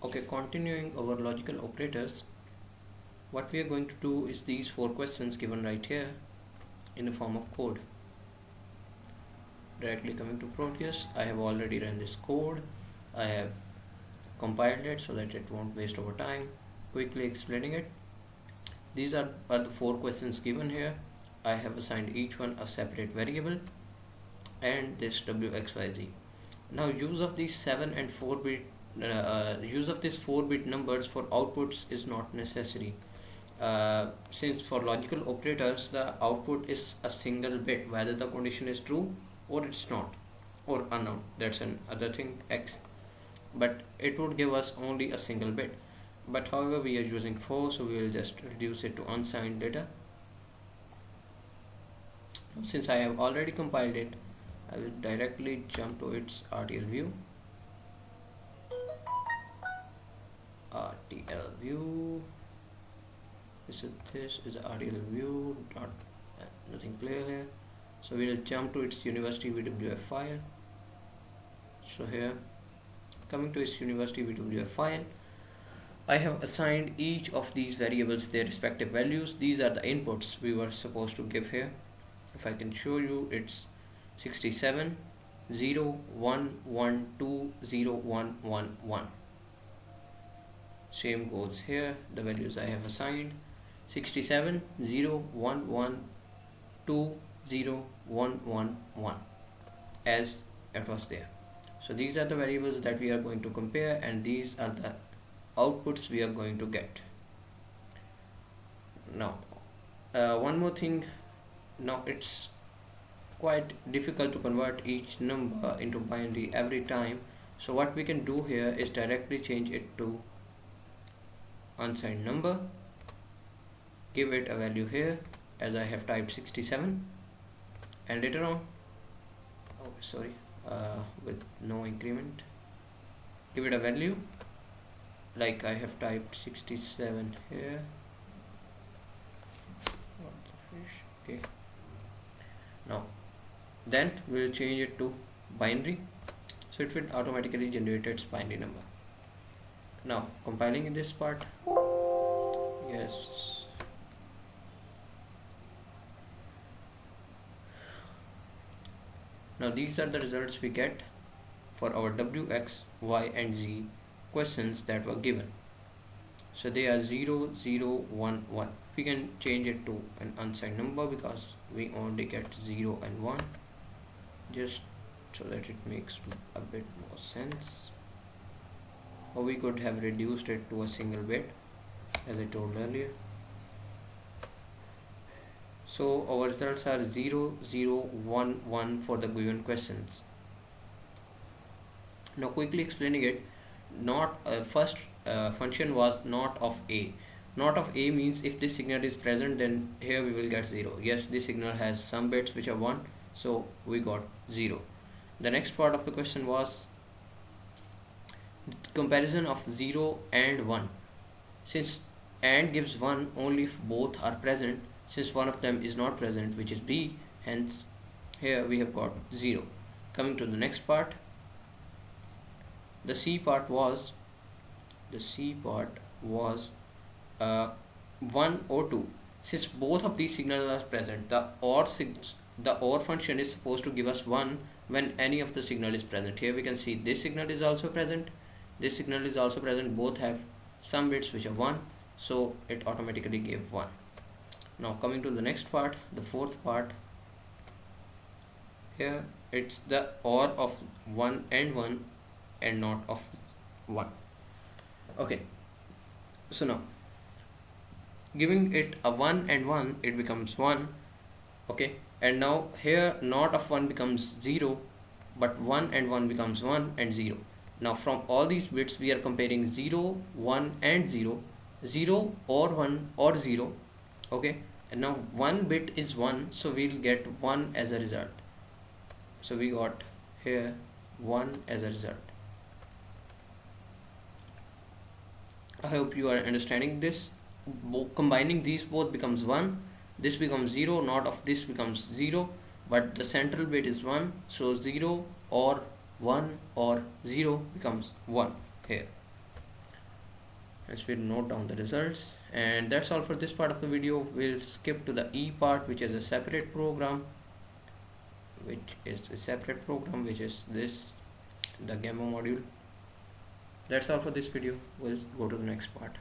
Okay, continuing our logical operators, what we are going to do is these 4 questions given right here in the form of code. Directly coming to Proteus, I have already run this code. I have compiled it so that it won't waste our time. Quickly explaining it. These are the 4 questions given here. I have assigned each one a separate variable and this wxyz. Now use of these 7 and 4 bit use of these 4-bit numbers for outputs is not necessary. Since for logical operators the output is a single bit, whether the condition is true or it's not, or unknown, that's another thing, x, but it would give us only a single bit. But however we are using 4, so we will just reduce it to unsigned data. Since I have already compiled it, I will directly jump to its RTL view. RTL view. This is the RTL view. Nothing clear here. So we will jump to its university VWF file. So here, coming to its university VWF file, I have assigned each of these variables their respective values. These are the inputs we were supposed to give here. If I can show you, it's 67, 0, 1, 1, 2, 0, 1, 1, 1. Same goes here, the values I have assigned: 67, 0, 1, 1, 2, 0, 1, 1, 1, as it was there. So these are the variables that we are going to compare, and these are the outputs we are going to get. Now one more thing, now it's quite difficult to convert each number into binary every time. So what we can do here is directly change it to unsigned number, give it a value here as I have typed 67, and later on, with no increment, give it a value like I have typed 67 here. Okay, now then we will change it to binary, so it will automatically generate its binary number. Now compiling in this part, yes, now these are the results we get for our w, x, y and z questions that were given. So they are 0, 0, 1, 1. We can change it to an unsigned number because we only get 0 and 1, just so that it makes a bit more sense. Or we could have reduced it to a single bit, as I told earlier. So our results are 0, 0, 1, 1 for the given questions. Now quickly explaining it, first function was not of a. Not of a means if this signal is present, then here we will get 0. Yes, this signal has some bits which are 1, so we got 0. The next part of the question was comparison of 0 and 1. Since AND gives 1 only if both are present, since one of them is not present, which is B, hence here we have got 0. Coming to the next part, the C part was 1 or 2. Since both of these signals are present, the OR function is supposed to give us 1 when any of the signal is present. Here we can see this signal is also present, this signal is also present, both have some bits which are 1, so it automatically gave 1. Now coming to the next part, the fourth part, here it's the OR of 1 and not of 1. Okay, so now giving it a 1 and 1, it becomes 1. Okay, and now here not of 1 becomes 0, but 1 and 1 becomes 1 and 0. Now from all these bits we are comparing 0, 1 and 0, 0 or 1 or 0. Okay, and now one bit is 1, so we'll get 1 as a result. So we got here 1 as a result. I hope you are understanding this. Combining these both becomes 1, this becomes 0, not of this becomes 0, but the central bit is 1, so 0 or 1 or 0 becomes 1 here. As we note down the results. And that's all for this part of the video. We'll skip to the E part, which is a separate program, which is this, the gamma module. That's all for this video. We'll go to the next part.